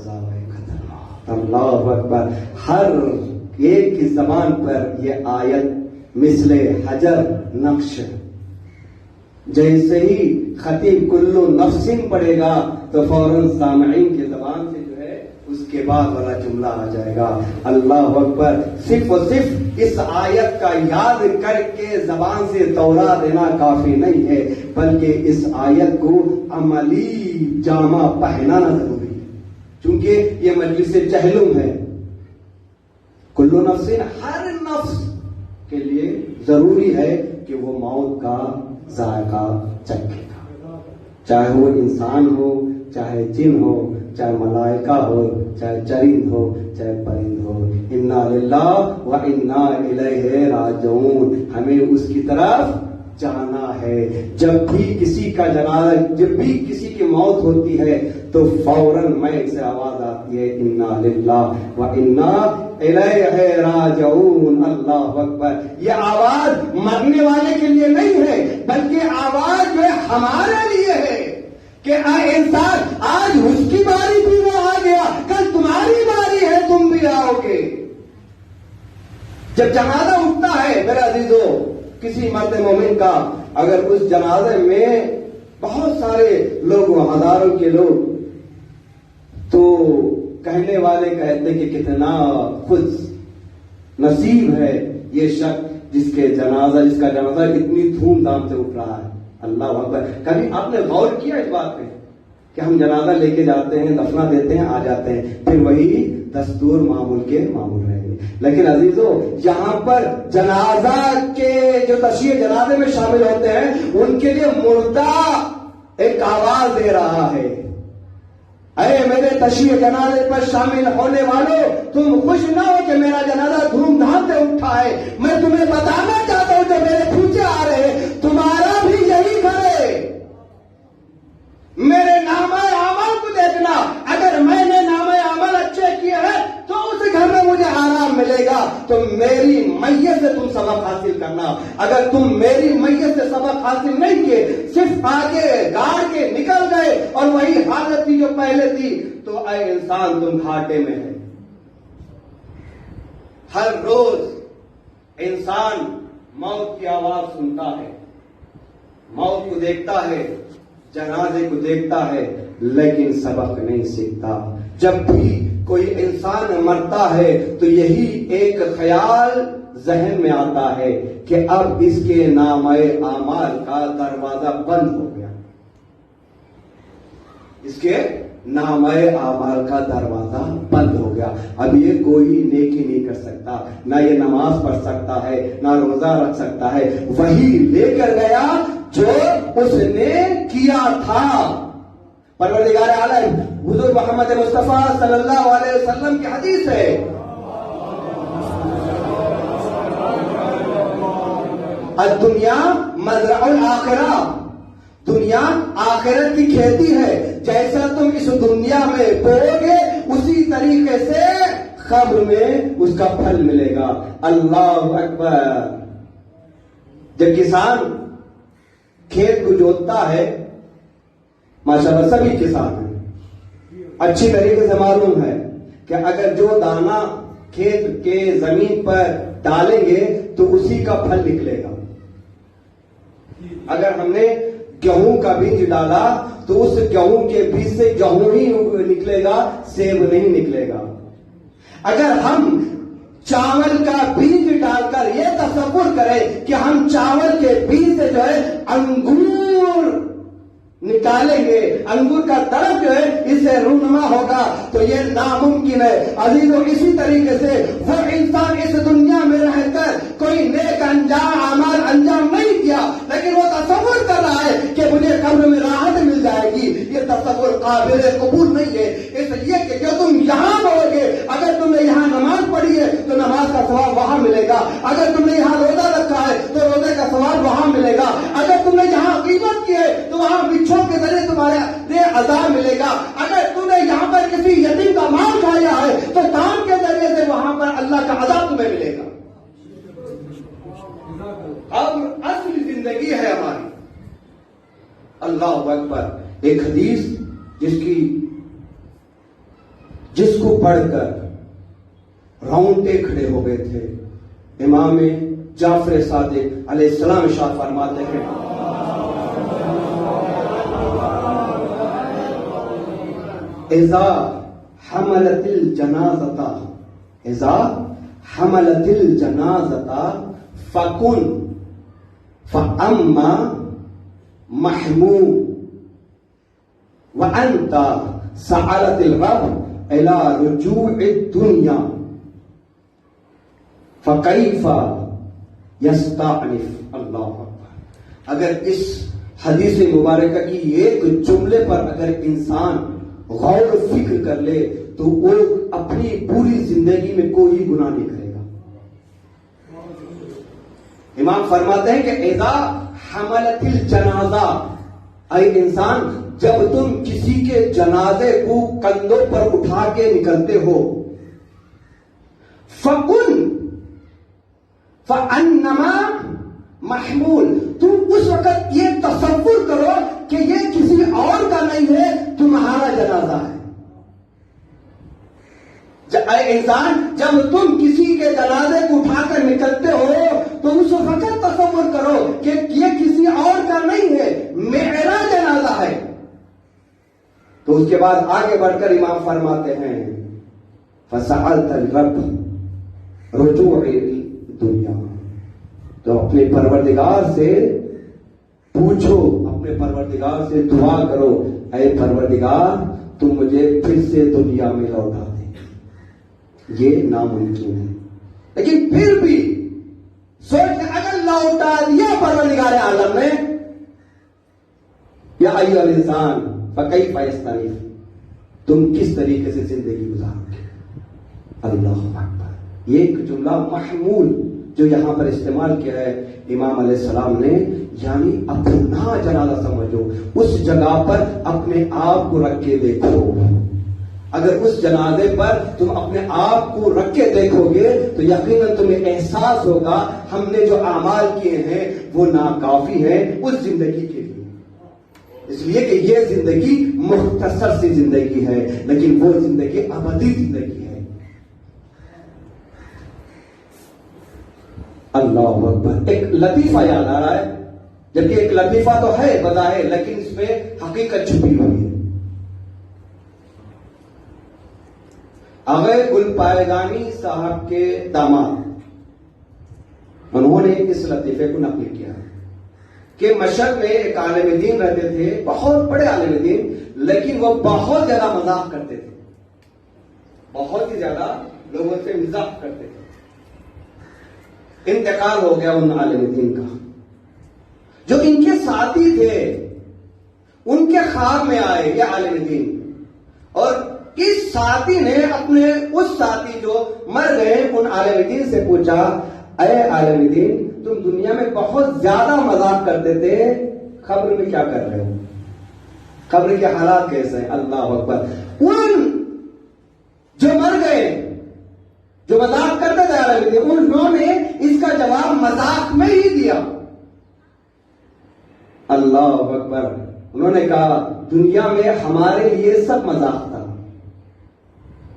ذائقۃ الموت. اللہ اکبر. ہر ایک کی زبان پر یہ آیت مثل حجر نقش، جیسے ہی خطیب کلو نفسین پڑھے گا تو فوراً سامعین کی زبان سے جو ہے اس کے بعد والا جملہ آ جائے گا. اللہ اکبر. صرف و صرف اس آیت کا یاد کر کے زبان سے دوہرا دینا کافی نہیں ہے، بلکہ اس آیت کو عملی جامہ پہنانا ضروری ہے، چونکہ یہ مجلس چہلم ہے. کلو نفسین، ہر نفس کے لیے ضروری ہے کہ وہ موت کا ذائقہ چکھے گا، چاہے وہ انسان ہو، چاہے جن ہو، چاہے ملائکہ ہو، چاہے چرند ہو، چاہے پرند ہو. انا للہ و انا الیہ راجعون. ہمیں اس کی طرف جانا ہے. جب بھی کسی کا جنازہ، جب بھی کسی کی موت ہوتی ہے تو فوراً میں سے آواز آتی ہے انا للہ و انا الیہ راجعون. اللہ اکبر. یہ آواز مرنے والے کے لیے نہیں ہے بلکہ آواز جو ہے ہمارے لیے ہے کہ اے انسان آج اس کی باری بھی وہ آ گیا، کل تمہاری باری ہے، تم بھی آؤ گے. جب جنازہ اٹھتا ہے میرے عزیزو کسی مرد مومن کا، اگر اس جنازے میں بہت سارے لوگ، ہزاروں کے لوگ، تو کہنے والے کہتے کہ کتنا خوش نصیب ہے یہ شخص جس کا جنازہ اتنی دھوم دھام سے اٹھ رہا ہے. اللہ اکبر. کبھی آپ نے غور کیا اس بات پہ کہ ہم جنازہ لے کے جاتے ہیں, دفنا دیتے ہیں, آ جاتے ہیں, پھر وہی دستور معمول کے معمول رہے گے. لیکن عزیزو, یہاں پر جنازہ کے جو تشییع جنازے میں شامل ہوتے ہیں ان کے لیے مردہ ایک آواز دے رہا ہے, اے میرے تشییع جنازے پر شامل ہونے والوں, تم خوش نہ ہو کہ میرا جنازہ دھوم دھام سے اٹھا ہے. میں تمہیں بتانا چاہتا ہوں جو میرے پیچھے آ رہے ہیں, تمہارا بھی یہی گھر ہے. میرے نامہ اعمال کو دیکھنا, اگر میں نے نامہ اعمال اچھے کیے ہیں تو اس گھر میں مجھے آرام ملے گا. تو میری میت سے تم سبق حاصل کرنا. اگر تم میری میت سے سبق حاصل نہیں کیے, صرف آگے گاڑ کے نکل گئے اور وہی حالت تھی جو پہلے تھی, تو اے انسان تم گھاٹے میں ہے. ہر روز انسان موت کی آواز سنتا ہے, موت کو دیکھتا ہے, جنازے کو دیکھتا ہے, لیکن سبق نہیں سیکھتا. جب بھی کوئی انسان مرتا ہے تو یہی ایک خیال ذہن میں آتا ہے کہ اب اس کے نامہ اعمال کا دروازہ بند ہو گیا, اس کے نامہ اعمال کا دروازہ بند ہو گیا. اب یہ کوئی نیکی نہیں کر سکتا, نہ یہ نماز پڑھ سکتا ہے, نہ روزہ رکھ سکتا ہے. وہی لے کر گیا جو اس نے کیا تھا. پروردگار عالم حضور محمد مصطفیٰ صلی اللہ علیہ وسلم کی حدیث ہے, الدنیا مزرع الآخرہ, دنیا آخرت کی کھیتی ہے. جیسا تم اس دنیا میں بوؤ گے اسی طریقے سے قبر میں اس کا پھل ملے گا. اللہ اکبر. جب کسان کھیت کو جوتتا ہے, ماشاءاللہ سبھی کسان ہیں, اچھی طریقے سے معلوم ہے کہ اگر جو دانہ کھیت کے زمین پر ڈالیں گے تو اسی کا پھل نکلے گا. اگر ہم نے گیہوں کا بیج ڈالا تو اس گیہوں کے بیج سے گیہوں ہی نکلے گا, سیب نہیں نکلے گا. اگر ہم چاول کا بیج ڈال کر یہ تصور کریں کہ ہم چاول کے بیج سے جو ہے انگور نکالیں گے, انگور کا درخت جو ہے اس سے رونما ہوگا, تو یہ ناممکن ہے. عزیزوں, اسی طریقے سے وہ انسان اس دنیا میں رہ کر کوئی نیک اعمال انجام نہیں کیا, لیکن وہ تصور کر رہا ہے کہ مجھے قبر میں راحت مل جائے گی. یہ تصور قابل قبول نہیں ہے. اس لیے کہ جو تم یہاں پڑھو گے, اگر تم نے یہاں نماز پڑھی ہے تو نماز کا ثواب وہاں ملے گا. اگر تم نے یہاں روزہ رکھا ہے تو روزے کا ثواب وہاں ملے گا. اگر تم نے یہاں غیبت کی ہے تو وہاں بچھو کے ذریعے تمہارے لیے عذاب ملے گا. اگر تم نے یہاں پر کسی یتیم کا مال کھایا ہے تو دان کے ذریعے سے وہاں پر اللہ کا عذاب تمہیں ملے گا. اب اصل زندگی ہے ہماری. اللہ اکبر. ایک حدیث جس کو پڑھ کر رونگٹے کھڑے ہو گئے تھے, امام جعفر صادق علیہ السلام ارشاد فرماتے ہیں, اذا حملت الجنازة فکن فاما محموم وانت سعلت الرب الى رجوع الدنیا فکیف یستعنف. اللہ اکبر. اگر اس حدیث مبارکہ کی ایک جملے پر اگر انسان غور و فکر کر لے تو وہ اپنی پوری زندگی میں کوئی گناہ نہیں کرے گا. امام فرماتے ہیں کہ اذا حملت الجنازہ, اے انسان جب تم کسی کے جنازے کو کندھوں پر اٹھا کے نکلتے ہو, فکن فانما محمول, تم اس وقت یہ تصور کرو کہ یہ کسی اور کا نہیں ہے, تمہارا جنازہ ہے. اے انسان جب تم کسی کے جنازے کو اٹھا کر نکلتے ہو تو اس وقت تصور کرو کہ یہ کسی اور کا نہیں ہے, میرا جنازہ ہے. تو اس کے بعد آگے بڑھ کر امام فرماتے ہیں فسألت الرب رجوع الدنیا، تو اپنے پروردگار سے پوچھو، اپنے پروردگار سے دعا کرو، اے پروردگار تم مجھے پھر سے دنیا میں لوٹا دے۔ یہ ناممکن ہے، لیکن پھر بھی سوچ اگر لوٹا دیا پروردگار عالم نے، یا ایھا الانسان فکیف یستریح، تم کس طریقے سے زندگی گزارو گے؟ اللہ اکبر۔ یہ ایک جملہ محمول جو یہاں پر استعمال کیا ہے امام علیہ السلام نے، یعنی اپنا جنازہ سمجھو، اس جگہ پر اپنے آپ کو رکھ کے دیکھو۔ اگر اس جنازے پر تم اپنے آپ کو رکھ کے دیکھو گے تو یقیناً تمہیں احساس ہوگا ہم نے جو اعمال کیے ہیں وہ ناکافی ہیں اس زندگی کے لیے، اس لیے کہ یہ زندگی مختصر سی زندگی ہے، لیکن وہ زندگی ابدی زندگی ہے۔ اللہ اکبر۔ ایک لطیفہ یاد آ رہا ہے، جبکہ ایک لطیفہ تو ہے بظاہر، لیکن اس میں حقیقت چھپی ہوئی ہے۔ آغا گل پائیگانی صاحب کے داماد، انہوں نے اس لطیفے کو نقل کیا کہ مشہد میں ایک عالم دین رہتے تھے، بہت بڑے عالم دین، لیکن وہ بہت زیادہ مذاق کرتے تھے، بہت ہی زیادہ لوگوں سے مذاق کرتے تھے۔ انتقال ہو گیا ان عالم دین کا۔ جو ان کے ساتھی تھے ان کے خواب میں آئے یہ عالم دین، اور اس ساتھی نے اپنے اس ساتھی جو مر گئے ان عالم دین سے پوچھا، اے عالم دین تم دنیا میں بہت زیادہ مذاق کرتے تھے، قبر میں کیا کر رہے ہو؟ قبر کے حالات کیسے ہیں؟ اللہ اکبر۔ ان جو مر گئے جو مذاق کرتے تھے عالم دین، انہوں نے اس کا جواب مذاق میں ہی دیا۔ اللہ اکبر۔ انہوں نے کہا دنیا میں ہمارے لیے سب مذاق تھا،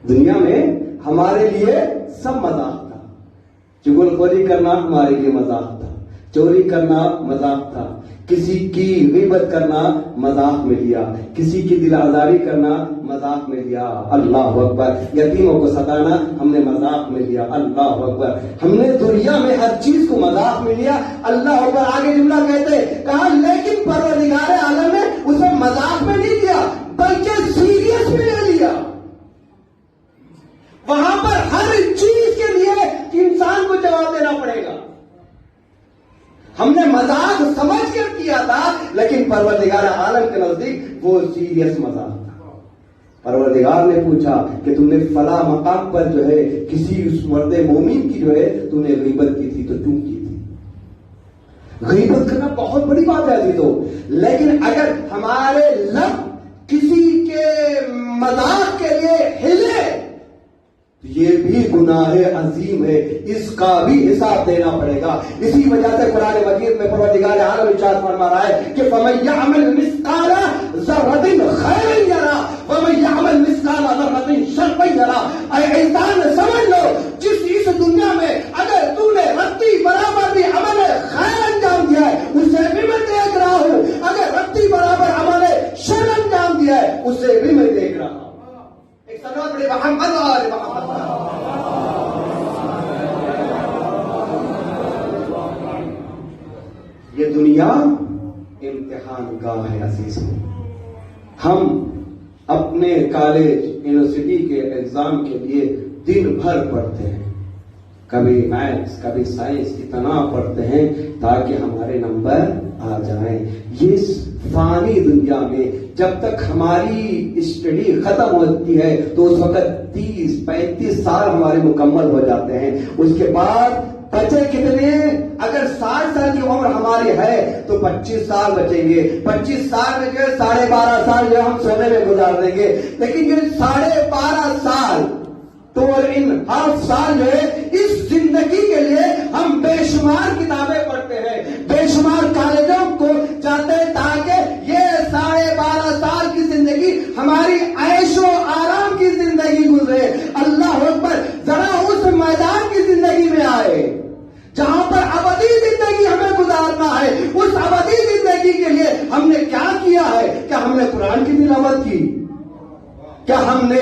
دنیا میں ہمارے لیے سب مذاق تھا، چغل خوری کرنا ہمارے لیے مذاق تھا، چوری کرنا مذاق تھا، کسی کی غیبت کرنا مذاق میں لیا، کسی کی دل آزاری کرنا مذاق میں لیا۔ اللہ اکبر۔ یتیموں کو ستانا ہم نے مذاق میں لیا۔ اللہ اکبر۔ ہم نے دنیا میں ہر چیز کو مذاق میں لیا۔ اللہ اکبر۔ آگے جملہ کہتے کہا لیکن پروردگار عالم نے اسے مذاق میں نہیں لیا بلکہ سیریس میں لے لیا۔ وہاں پر ہر چیز کے لیے انسان کو جواب دینا پڑے گا۔ ہم نے مذاق سمجھ کر کیا تھا، لیکن پروردگار عالم کے نزدیک وہ سیریس مذاق تھا۔ پروردگار نے پوچھا کہ تم نے فلاں مقام پر جو ہے کسی اس مرد مومن کی جو ہے تم نے غیبت کی تھی تو کیوں کی تھی؟ غیبت کرنا بہت بڑی بات ہے تو، لیکن اگر ہمارے لب کسی کے مذاق کے لیے ہلے یہ بھی گناہ عظیم ہے، اس کا بھی حساب دینا پڑے گا۔ اسی وجہ سے قرآن مجید میں پروردگار عالم ارشاد فرما رہا ہے کہ فَمَن يَعْمَلْ مِثْقَالَ ذَرَّةٍ خَيْرًا يَرَهُ وَمَن يَعْمَلْ مِثْقَالَ ذَرَّةٍ شَرًّا يَرَهُ۔ اے انسان سمجھ لو، اس دنیا میں اگر تو نے رتی برابر بھی عمل خیر انجام دیا ہے اسے بھی میں دیکھ رہا ہوں، اگر رتی برابر عمل شر انجام دیا ہے اسے بھی میں دیکھ رہا ہوں۔ ایک صلوات پڑھیں محمد اور محمد۔ یہ دنیا امتحان گاہ ہے عزیز۔ ہم اپنے کالج یونیورسٹی کے ایگزام کے لیے دن بھر پڑھتے ہیں، کبھی میتھس کبھی سائنس اتنا پڑھتے ہیں تاکہ ہمارے نمبر آ جائیں۔ یہ فانی دنیا میں جب تک ہماری اسٹڈی ختم ہوتی ہے تو اس وقت 30-35 سال ہمارے مکمل ہو جاتے ہیں۔ اس کے بعد بچے کتنے؟ اگر 60 سال کی عمر ہماری ہے تو 25 سال بچیں گے۔ 25 سال میں جو ہے 12.5 سال جو ہم سونے میں گزار دیں گے، لیکن جو 12.5 سال تو ان 8 سال جو ہے اس زندگی کے لیے ہم بے شمار کتابیں پڑھتے ہیں، بے شمار کالجوں کو جاتے ہیں تاکہ یہ 12.5 سال کی زندگی ہماری عیش و آرام کی زندگی گزرے۔ اللہ اکبر۔ ذرا اس میدان کی زندگی میں آئے جہاں پر ابدی زندگی ہمیں گزارنا ہے۔ اس ابدی زندگی کے لیے ہم نے کیا کیا ہے؟ کیا ہم نے قرآن کی تلاوت کی؟ کیا ہم نے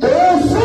200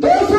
200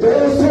200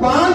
5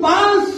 5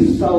100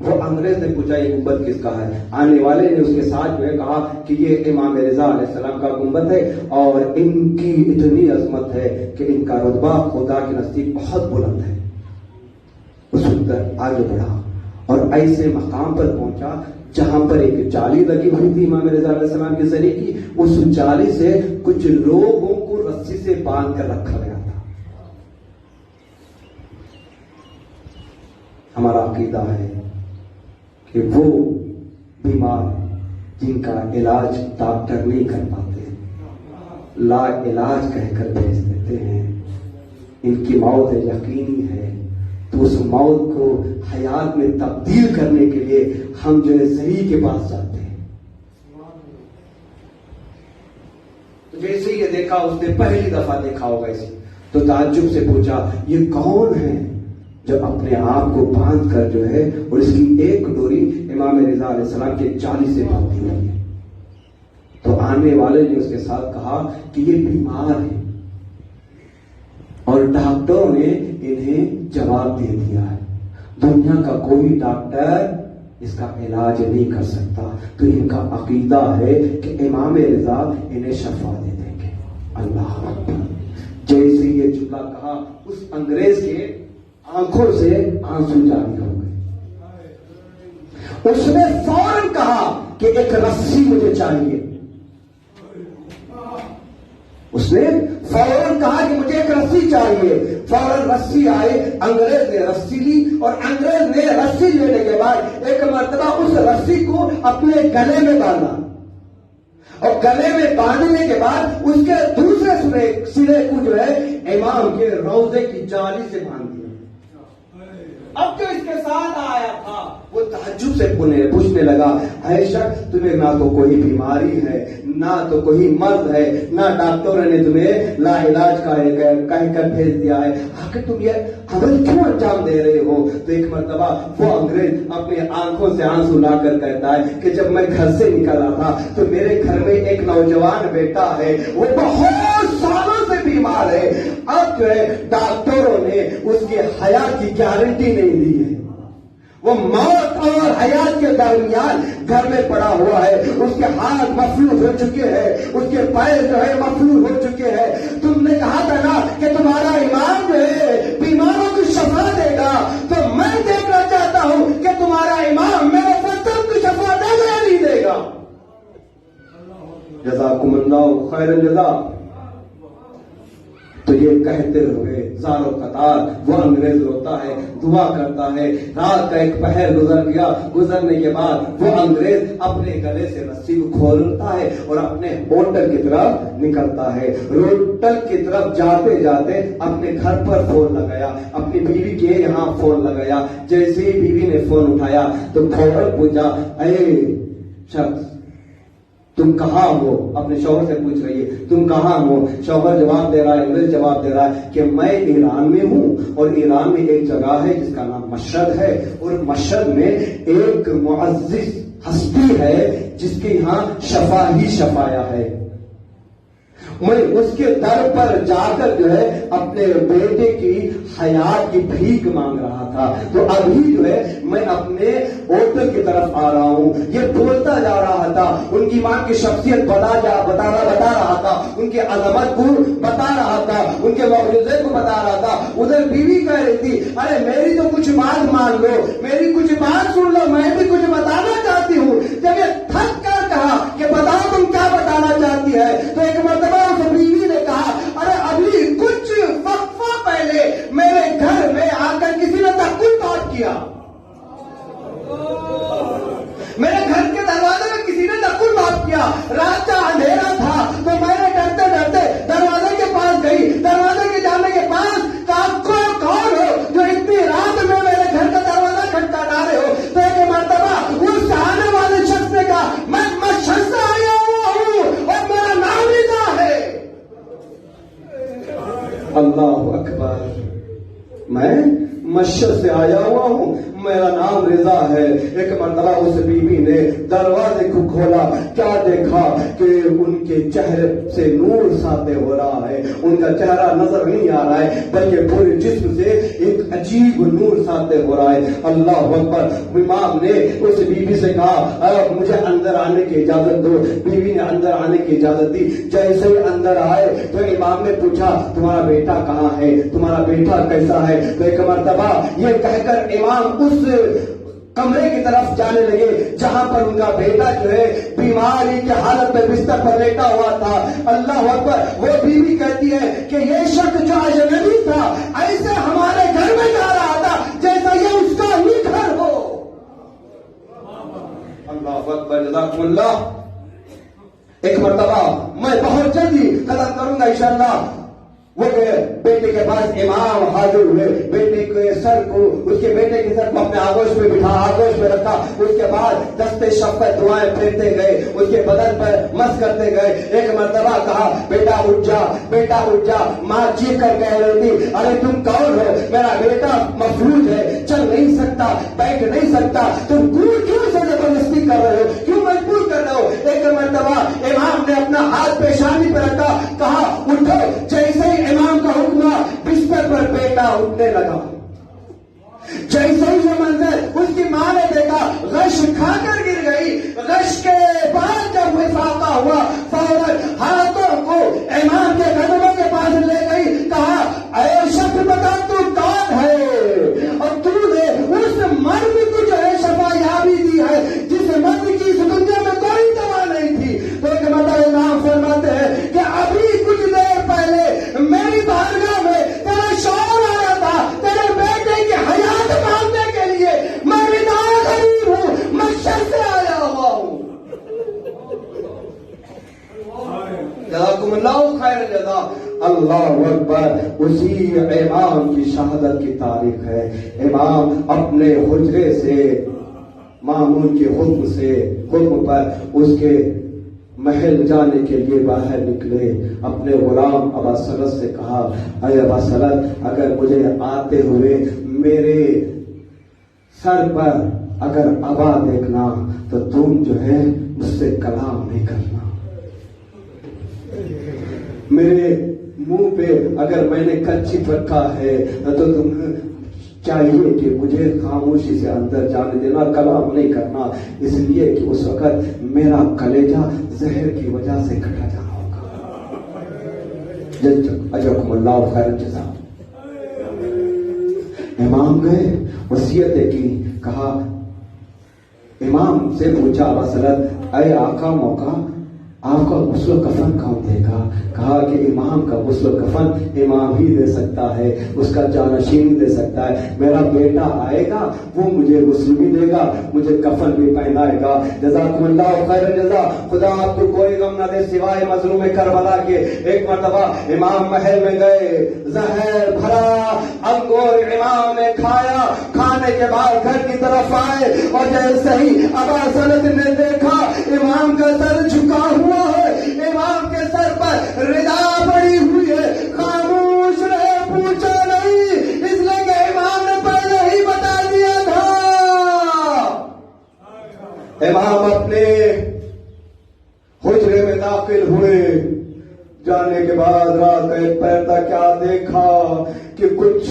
وہ انگریز نے پوچھا یہ گنبد کس کا ہے؟ آنے والے نے اس کے ساتھ جو ہے کہا کہ یہ امام رضا علیہ السلام کا گنبد ہے اور ان کی اتنی عظمت ہے کہ ان کا رتبہ خدا کے نزدیک بہت بلند ہے۔ اس وقت آگے بڑھا اور ایسے مقام پر پہنچا جہاں پر ایک جالی لگی ہوئی تھی امام رضا علیہ السلام کے ذریعے کی، اس جالی سے کچھ لوگوں کو رسی سے باندھ کر رکھا گیا تھا۔ ہمارا عقیدہ ہے کہ وہ بیمار جن کا علاج ڈاکٹر نہیں کر پاتے، لا علاج کہہ کر بھیج دیتے ہیں، ان کی موت یقینی ہے، تو اس موت کو حیات میں تبدیل کرنے کے لیے ہم جو ہے صحیح کے پاس جاتے ہیں۔ تو جیسے ہی یہ دیکھا، اس نے پہلی دفعہ دیکھا ہوگا اسے، تو تعجب سے پوچھا یہ کون ہے جو اپنے آپ کو باندھ کر جو ہے، اور اس کی ایک ڈوری امام رضا علیہ السلام کے جالی سے باندھی ہوئی ہے۔ تو آنے والے نے اس کے ساتھ کہا کہ یہ بیمار ہے، اور ڈاکٹروں نے انہیں جواب دے دیا ہے دنیا کا کوئی ڈاکٹر اس کا علاج نہیں کر سکتا، تو ان کا عقیدہ ہے کہ امام رضا انہیں شفا دے دیں گے۔ اللہ اکبر۔ جیسے یہ جملہ کہا، اس انگریز کے آنکھوں سے آنسو جاری ہو گئے۔ اس نے فوراً کہا کہ ایک رسی مجھے چاہیے۔ اس نے فوراً کہا کہ مجھے ایک رسی چاہیے۔ فوراً رسی آئی، انگریز نے رسی لی، اور انگریز نے رسی لینے کے بعد ایک مرتبہ اس رسی کو اپنے گلے میں باندھا، اور گلے میں باندھنے کے بعد اس کے دوسرے سرے کو جو ہے امام کے روضے کی جالی سے باندھ دیا۔ اب جو اس کے ساتھ آیا تھا وہ تعجب سے پوچھنے لگا، عائشہ تمہیں نہ تو کوئی بیماری ہے، نہ تو کوئی مرض ہے، نہ ڈاکٹروں نے تمہیں لا علاج کہہ کر بھیج دیا ہے، آخر تم یہ عمل کیوں انجام دے رہے ہو؟ تو ایک مرتبہ وہ انگریز اپنے آنکھوں سے آنسو لا کر کہتا ہے کہ جب میں گھر سے نکل رہا تھا تو میرے گھر میں ایک نوجوان بیٹا ہے، وہ بہت سالوں سے بیمار ہے، اب جو ہے ڈاکٹروں نے اس کی حیات کی گارنٹی نہیں دی ہے، وہ موت اور حیات کے درمیان گھر میں پڑا ہوا ہے، اس کے ہاتھ مفلوج ہو چکے ہیں، اس کے پیر جو ہے مفلوج ہو چکے ہیں۔ تم نے کہا تھا نا کہ تمہارا امام جو ہے بیماروں کو شفا دے گا، تو میں دیکھنا چاہتا ہوں کہ تمہارا امام میرے فتن کو شفا دے گا یا نہیں دے گا۔ جزاکم اللہ خیر الجزا۔ تو یہ کہتے ہوئے زارو قطار وہ انگریز روتا ہے، دعا کرتا ہے۔ رات کا ایک پہر گزر گیا، گزرنے کے بعد وہ انگریز اپنے گلے سے رسی کو کھولتا ہے اور اپنے ہوٹل کی طرف نکلتا ہے۔ ہوٹل کی طرف جاتے جاتے اپنے گھر پر فون لگایا، اپنی بیوی کے یہاں فون لگایا۔ جیسے ہی بیوی نے فون اٹھایا تو فوراً پوچھا، اے شخص تم کہاں ہو؟ اپنے شوہر سے پوچھ رہی ہے تم کہاں ہو؟ شوہر جواب دے رہا ہے، انگریز جواب دے رہا ہے کہ میں ایران میں ہوں، اور ایران میں ایک جگہ ہے جس کا نام مشہد ہے، اور مشہد میں ایک معزز ہستی ہے جس کے یہاں شفا ہی شفایا ہے۔ میں اس کے در پر جا کر جو ہے اپنے بیٹے کی حیات کی بھیک مانگ رہا تھا، تو ابھی جو ہے میں اپنے ہوٹل کی طرف آ رہا ہوں۔ یہ بولتا جا رہا تھا، ان کی ماں کی شخصیت بتا رہا تھا، ان کی عظمت کو بتا رہا تھا، ان کے معجزے کو بتا رہا تھا۔ ادھر بیوی کہہ رہی تھی، ارے میری تو کچھ بات مان لو، میری کچھ بات سن لو، میں بھی کچھ بتانا چاہتی ہوں۔ جب یہ تھک کر کہا کہ بتاؤ تم کیا بتانا چاہتی ہے، تو ایک مرتبہ اس بیوی نے کہا، ارے ابھی کچھ وقفہ پہلے میرے گھر میں آ کر کسی نے تحقیق بات کیا، میرے گھر کے دروازے میں کسی نے نقل بات کیا۔ رات کا اندھیرا تھا تو میں نے ڈرتے ڈرتے دروازے کے پاس گئی، دروازے کے جانے کے پاس کہا کون ہو جو اتنی رات میں میرے گھر کا دروازہ کھٹکھٹا رہے ہو؟ تو ایک مرتبہ اس آنے والے شخص نے کہا، میں مشہد سے آیا ہوا ہوں اور میرا نام رضا ہے۔ اللہ اکبر، میں مشہد سے آیا ہوا ہوں میرا نام رضا ہے. ایک مرتبہ اس بیوی نے دروازے کو کھولا, کیا دیکھا کہ ان کے چہرے سے نور ساطع ہو رہا ہے. ان کا چہرہ نظر نہیں آ رہا ہے بلکہ پورے جسم سے ایک عجیب نور ساطع ہو رہا ہے. اللہ اکبر. امام نے اس بیوی سے کہا مجھے اندر آنے کی اجازت دو. بیوی نے اندر آنے کی اجازت دی. جیسے ہی اندر آئے تو امام نے پوچھا تمہارا بیٹا کہاں ہے, تمہارا بیٹا کیسا ہے. تو ایک مرتبہ یہ کہہ کر امام اس کمرے کی طرف جانے لگے جہاں پر ان کا بیٹا جو ہے بیماری کی حالت میں بستر پر لیٹا ہوا تھا. اللہ اکبر. وہ بیوی کہتی ہے کہ یہ شخص جو اجنبی تھا ایسے ہمارے گھر میں جا رہا تھا جیسا یہ اس کا ہی گھر ہو. اللہ اکبر. جزاکم اللہ. ایک مرتبہ میں بہت جلدی ختم کروں گا انشاءاللہ. وہ بیٹے کے پاس امام حاضر ہوئے. بیٹے کے سر کو, اس کے بیٹے کے سر کو اپنے آغوش میں بٹھا, آغوش میں رکھا. اس کے بعد دستے شفقت دعائیں پھیرتے گئے, اس کے بدن پر مس کرتے گئے. ایک مرتبہ کہا بیٹا اٹھ جا, بیٹا اٹھ جا. ماں چیخ کر کہہ رہی تھی ارے تم کون ہو, میرا بیٹا مفلوج ہے, چل نہیں سکتا, بیٹھ نہیں سکتا, تم کیوں سے زبردستی کر رہے ہو, کیوں مجبور کر رہے ہو. ایک مرتبہ امام نے اپنا ہاتھ پیشانی پہ رکھا, کہا اٹھو. جیسے ہی امام کا حکم بستر پر بیٹا اٹھنے لگا. جیسے ہی یہ منظر اس کی ماں نے دیکھا غش کھا کر گر گئی. غش کے بعد جب وفاقہ ہوا فوراً ہاتھوں کو امام کے قدموں کے پاس لے گئی. کہا اے شخص بتا تو کون ہے, اور تو نے اس مرد کو جو ہے شفا یابی دی ہے جس مرد کی اس دنیا میں کوئی دوا نہیں تھی. تو ایک مرتبہ امام فرماتے ہیں کہ ابھی کچھ دیر پہلے میری بارگاہ میں تیرا شوہر آیا تھا تیرے بیٹے کی حیات مانگنے کے لیے. میں نداء غریب ہوں, میں شہر سے آیا ہوا ہوں. جزاکم اللہ خیر الجزا. اللہ اکبر. اسی امام کی شہادت کی تاریخ ہے. امام اپنے حجرے سے مامون کے حکم پر اس کے محل جانے کے لیے باہر نکلے. اپنے غلام ابا سلط سے کہا اے ابا سلط اگر مجھے آتے ہوئے میرے سر پر اگر ابا دیکھنا تو تم جو ہے مجھ سے کلام نہیں کرنا. میرے منہ پہ اگر میں نے کچھی رکھا ہے تو تم چاہیے کہ مجھے خاموشی سے اندر جانے دینا, کلام نہیں کرنا, اس لیے کہ اس وقت میرا کلیجہ زہر کی وجہ سے کٹا جا ہوگا. اجرکم اللہ خیر الجزا. امام گئے, وصیتیں کی. کہا امام سے پوچھا ابا سلط اے آقا موقع آپ کا غسل و کفن کون دے گا. کہا کہ امام کا غسل و کفن امام ہی دے سکتا ہے, اس کا جانشین دے سکتا ہے. میرا بیٹا آئے گا وہ مجھے غسل بھی دے گا, مجھے کفن بھی پہنائے گا. جزاکم اللہ خیر الجزا. خدا آپ کو کوئی غم نہ دے سوائے مظلوم کربلا کے. ایک مرتبہ امام محل میں گئے, زہر بھرا انگور امام نے کھایا. کھانے کے بعد گھر کی طرف آئے اور جیسے ہی ابا سلط نے دیکھا امام کا سر جھکا ہوا ہے, امام کے سر پر ردا پڑی ہوئی ہے, خاموش رہے, پوچھا نہیں, اس لیے کہ امام نے پہلے ہی بتا دیا تھا. امام اپنے حجرے میں داخل ہوئے. جانے کے بعد رات ایک پہر تک کیا دیکھا کہ کچھ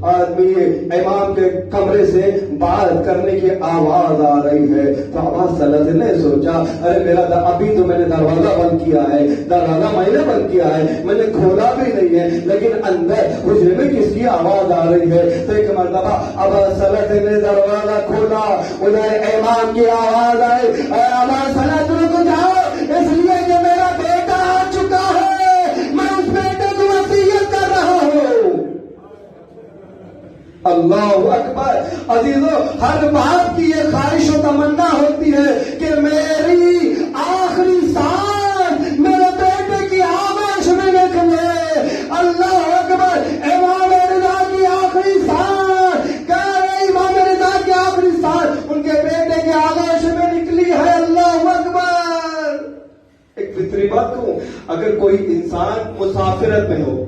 آدمی امام کے کمرے سے بات کرنے کی آواز آ رہی ہے. تو ابا سلط نے سوچا ارے میرا ابھی تو میں نے دروازہ بند کیا ہے, دروازہ میں نے بند کیا ہے, میں نے کھولا بھی نہیں ہے, لیکن اندر حجرے میں کس کی آواز آ رہی ہے. تو ایک مرتبہ ابا سلط نے دروازہ کھولا, ادھر امام کی آواز آئی اے ابا سلط رک جاؤ, اس لیے کہ میرا بیٹا آ چکا ہے, میں اس بیٹے کو وصیت کر رہا ہوں. اللہ اکبر. عزیزو, ہر باپ کی یہ خواہش و تمنا ہوتی ہے کہ میری آخری سانس میرے بیٹے کی آغوش میں نکلے. اللہ اکبر. امام رضا کی آخری سانس, کہہ رہے امام رضا کی آخری سانس ان کے بیٹے کی آغوش میں نکلی ہے. اللہ اکبر. ایک فطری بات کہوں, اگر کوئی انسان مسافرت میں ہو,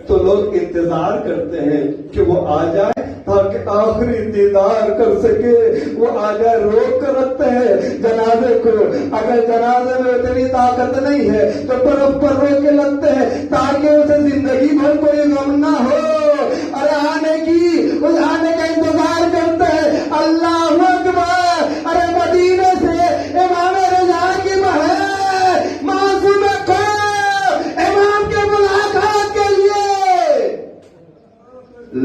تو لوگ انتظار کرتے ہیں کہ وہ آ جائے تاکہ آخری دیدار کر سکے. وہ آ جائے روک کر رکھتے ہیں جنازے کو. اگر جنازے میں اتنی طاقت نہیں ہے تو برف پر روک کے لگتے ہیں تاکہ اسے زندگی بھر کوئی غم نہ ہو. ارے اس آنے کا انتظار کرتے ہیں. اللہ اکبر. ارے مدینے سے امام رضا کی بہن معصوم کو امام کے ملاقات کے لیے،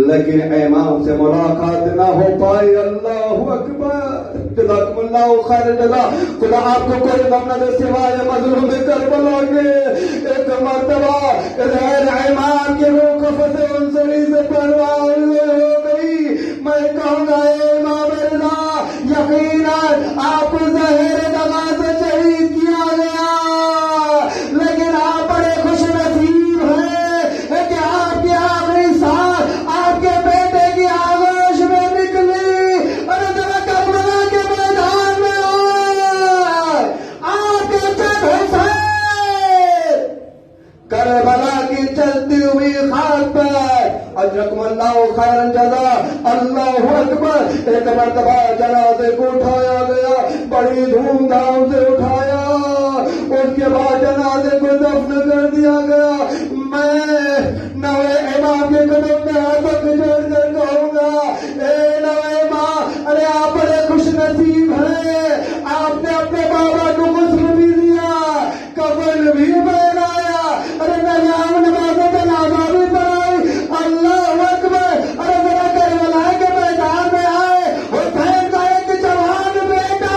لیکن امام سے ملاقات نہ ہو پائی. اللہ اکبر. جزاکم اللہ خیر جزا. خدا آپ کو کوئی غم نہ دے سوائے مظلوم کربلا کے. ایک مرتبہ غیر امام کے روح قفس انصری سے پرواز ہو گئی. میں کہوں گا اے امام رضا، یقیناً آپ کو ظاہر دغا سے شہید کیا گیا، لیکن آپ بڑے خوش نصیب ہیں کہ آپ کی آخری سانس آپ کے بیٹے کی آغوش میں نکلی. اور ذرا کربلا کے میدان میں آئے آپ کے چند حسین کربلا کی چلتی ہوئی خاک پر. اجرکم اللہ خیرن جزا. اللہ اکبر. ایک مرتبہ جنازے کو اٹھایا گیا، بڑی دھوم دھام سے اٹھایا. اس کے بعد جنازے کو دفن کر دیا گیا. میں نوے امام کے قدم میں ہاتھ جوڑ کر کہوں گا، اے نوے امام، ارے آپ بڑے خوش نصیب ہیں. آپ نے اپنے بابا کو غسل بھی دیا، کفن بھی پہنایا، ارے نظام نماز جنازہ بھی پڑھائی. اللہ اکبر. ارے ذرا کربلا کے میدان میں آئے حسین کا ایک جوان بیٹا،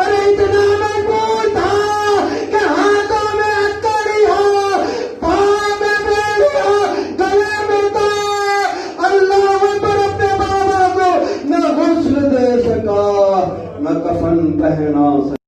ارے اتنا مقبول تھا کہ ہاتھوں میں ہتھکڑی ہو، پاؤں میں بیڑی ہو، گلے میں تار. اللہ اکبر. اپنے بابا کو نہ غسل دے سکا، نہ کفن پہنا سکا.